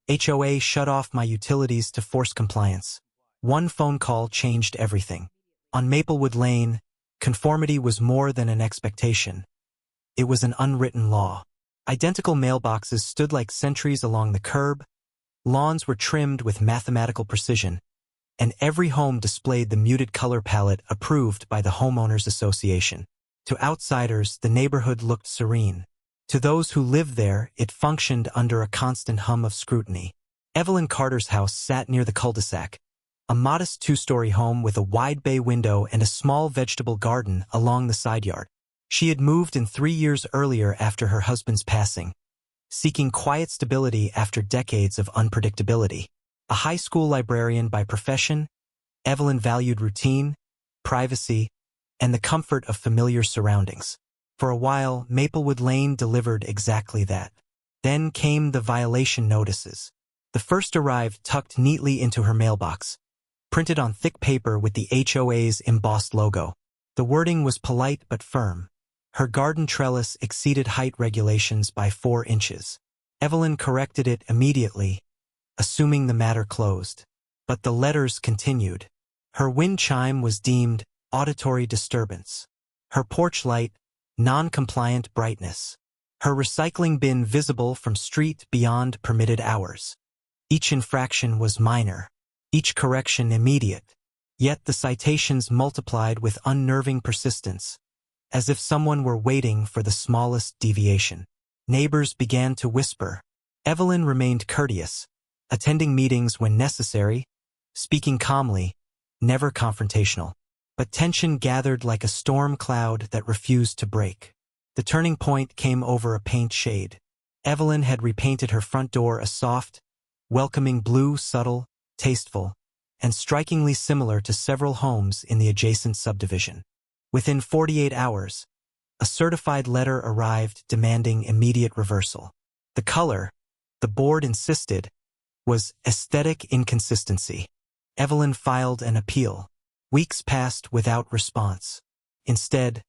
HOA shut off my utilities to force compliance. One phone call changed everything. On Maplewood Lane, conformity was more than an expectation. It was an unwritten law. Identical mailboxes stood like sentries along the curb, lawns were trimmed with mathematical precision, and every home displayed the muted color palette approved by the Homeowners Association. To outsiders, the neighborhood looked serene. To those who lived there, it functioned under a constant hum of scrutiny. Evelyn Carter's house sat near the cul-de-sac, a modest two-story home with a wide bay window and a small vegetable garden along the side yard. She had moved in 3 years earlier after her husband's passing, seeking quiet stability after decades of unpredictability. A high school librarian by profession, Evelyn valued routine, privacy, and the comfort of familiar surroundings. For a while, Maplewood Lane delivered exactly that. Then came the violation notices. The first arrived tucked neatly into her mailbox, printed on thick paper with the HOA's embossed logo. The wording was polite but firm. Her garden trellis exceeded height regulations by 4 inches. Evelyn corrected it immediately, assuming the matter closed. But the letters continued. Her wind chime was deemed auditory disturbance. Her porch light, non-compliant brightness. Her recycling bin visible from street beyond permitted hours. Each infraction was minor, each correction immediate. Yet the citations multiplied with unnerving persistence, as if someone were waiting for the smallest deviation. Neighbors began to whisper. Evelyn remained courteous, attending meetings when necessary, speaking calmly, never confrontational. But tension gathered like a storm cloud that refused to break. The turning point came over a paint shade. Evelyn had repainted her front door a soft, welcoming blue, subtle, tasteful, and strikingly similar to several homes in the adjacent subdivision. Within 48 hours, a certified letter arrived demanding immediate reversal. The color, the board insisted, was aesthetic inconsistency. Evelyn filed an appeal. Weeks passed without response. Instead,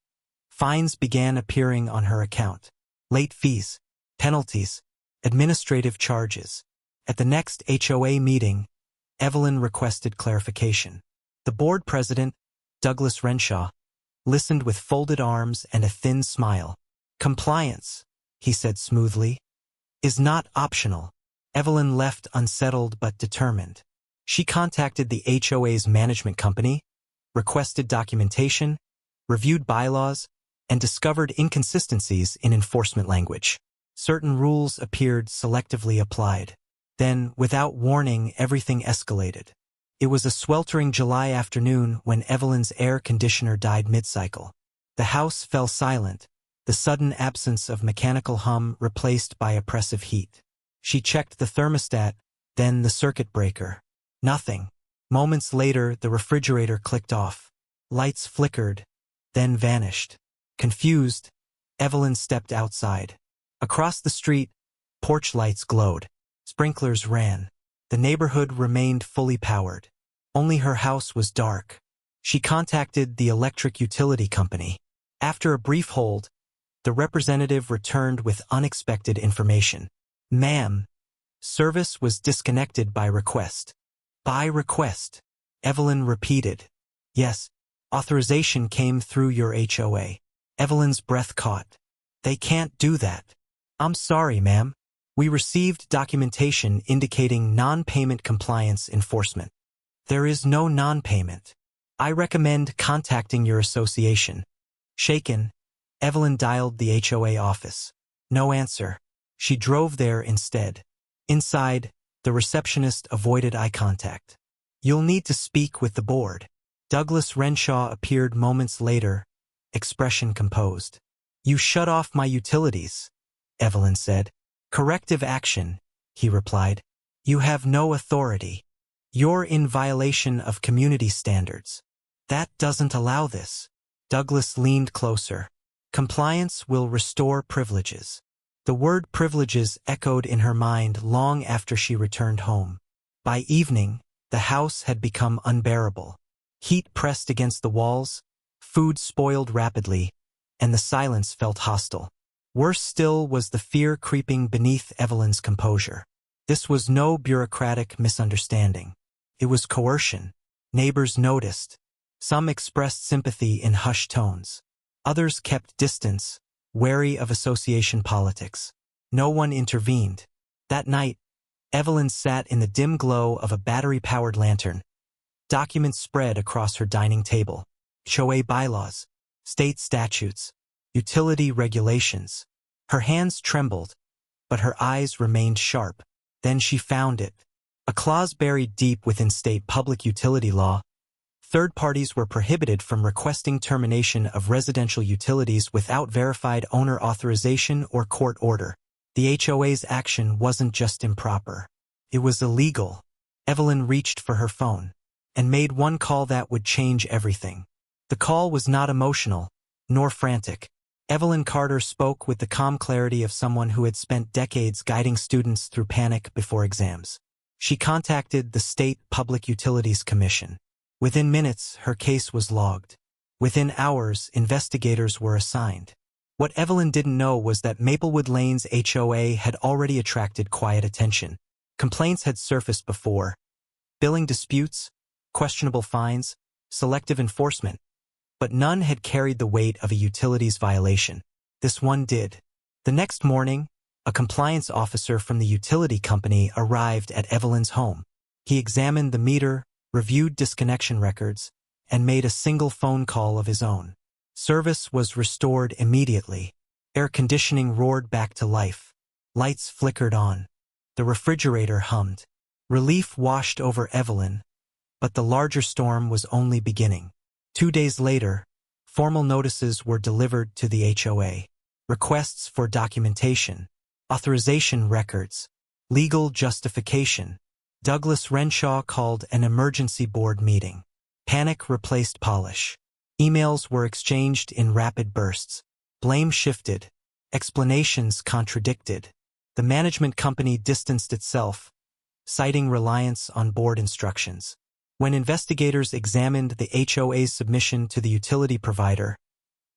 fines began appearing on her account. Late fees, penalties, administrative charges. At the next HOA meeting, Evelyn requested clarification. The board president, Douglas Renshaw, listened with folded arms and a thin smile. "Compliance," he said smoothly, "is not optional." Evelyn left unsettled but determined. She contacted the HOA's management company, requested documentation, reviewed bylaws, and discovered inconsistencies in enforcement language. Certain rules appeared selectively applied. Then, without warning, everything escalated. It was a sweltering July afternoon when Evelyn's air conditioner died mid-cycle. The house fell silent, the sudden absence of mechanical hum replaced by oppressive heat. She checked the thermostat, then the circuit breaker. Nothing. Moments later, the refrigerator clicked off. Lights flickered, then vanished. Confused, Evelyn stepped outside. Across the street, porch lights glowed. Sprinklers ran. The neighborhood remained fully powered. Only her house was dark. She contacted the electric utility company. After a brief hold, the representative returned with unexpected information. "Ma'am, service was disconnected by request." "By request," Evelyn repeated. "Yes, authorization came through your HOA." Evelyn's breath caught. "They can't do that." "I'm sorry, ma'am. We received documentation indicating non-payment compliance enforcement." "There is no non-payment. I recommend contacting your association." Shaken, Evelyn dialed the HOA office. No answer. She drove there instead. Inside, the receptionist avoided eye contact. "You'll need to speak with the board." Douglas Renshaw appeared moments later, expression composed. "You shut off my utilities," Evelyn said. "Corrective action," he replied. "You have no authority. You're in violation of community standards." "That doesn't allow this." Douglas leaned closer. "Compliance will restore privileges." The word privileges echoed in her mind long after she returned home. By evening, the house had become unbearable. Heat pressed against the walls, food spoiled rapidly, and the silence felt hostile. Worse still was the fear creeping beneath Evelyn's composure. This was no bureaucratic misunderstanding. It was coercion. Neighbors noticed. Some expressed sympathy in hushed tones. Others kept distance, wary of association politics. No one intervened. That night, Evelyn sat in the dim glow of a battery-powered lantern. Documents spread across her dining table. HOA bylaws, state statutes, utility regulations. Her hands trembled, but her eyes remained sharp. Then she found it. A clause buried deep within state public utility law. Third parties were prohibited from requesting termination of residential utilities without verified owner authorization or court order. The HOA's action wasn't just improper. It was illegal. Evelyn reached for her phone and made one call that would change everything. The call was not emotional, nor frantic. Evelyn Carter spoke with the calm clarity of someone who had spent decades guiding students through panic before exams. She contacted the State Public Utilities Commission. Within minutes, her case was logged. Within hours, investigators were assigned. What Evelyn didn't know was that Maplewood Lane's HOA had already attracted quiet attention. Complaints had surfaced before. Billing disputes, questionable fines, selective enforcement. But none had carried the weight of a utilities violation. This one did. The next morning, a compliance officer from the utility company arrived at Evelyn's home. He examined the meter, reviewed disconnection records, and made a single phone call of his own. Service was restored immediately. Air conditioning roared back to life. Lights flickered on. The refrigerator hummed. Relief washed over Evelyn, but the larger storm was only beginning. 2 days later, formal notices were delivered to the HOA. Requests for documentation, authorization records, legal justification. Douglas Renshaw called an emergency board meeting. Panic replaced polish. Emails were exchanged in rapid bursts. Blame shifted. Explanations contradicted. The management company distanced itself, citing reliance on board instructions. When investigators examined the HOA's submission to the utility provider,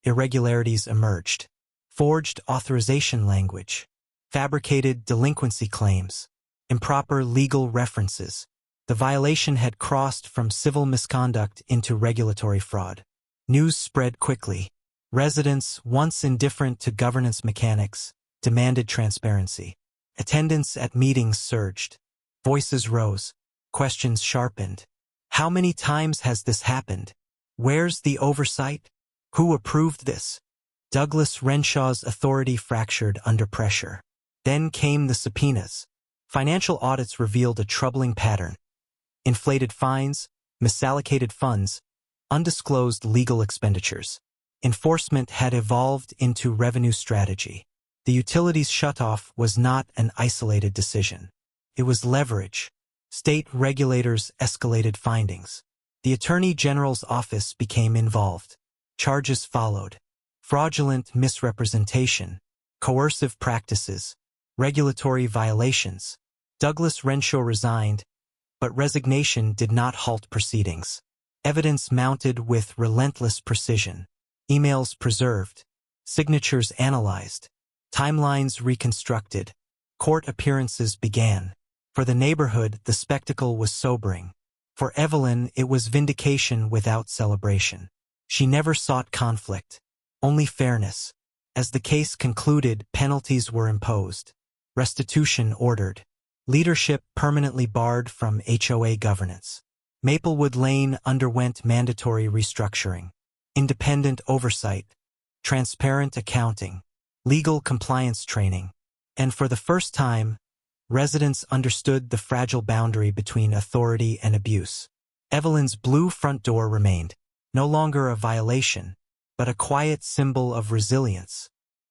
irregularities emerged. Forged authorization language, fabricated delinquency claims, improper legal references. The violation had crossed from civil misconduct into regulatory fraud. News spread quickly. Residents, once indifferent to governance mechanics, demanded transparency. Attendance at meetings surged. Voices rose. Questions sharpened. How many times has this happened? Where's the oversight? Who approved this? Douglas Renshaw's authority fractured under pressure. Then came the subpoenas. Financial audits revealed a troubling pattern. Inflated fines, misallocated funds, undisclosed legal expenditures. Enforcement had evolved into revenue strategy. The utilities shutoff was not an isolated decision. It was leverage. State regulators escalated findings. The Attorney General's office became involved. Charges followed. Fraudulent misrepresentation, coercive practices, regulatory violations. Douglas Renshaw resigned, but resignation did not halt proceedings. Evidence mounted with relentless precision. Emails preserved. Signatures analyzed. Timelines reconstructed. Court appearances began. For the neighborhood, the spectacle was sobering. For Evelyn, it was vindication without celebration. She never sought conflict, only fairness. As the case concluded, penalties were imposed. Restitution ordered. Leadership permanently barred from HOA governance. Maplewood Lane underwent mandatory restructuring. Independent oversight. Transparent accounting. Legal compliance training. And for the first time, residents understood the fragile boundary between authority and abuse. Evelyn's blue front door remained, no longer a violation, but a quiet symbol of resilience.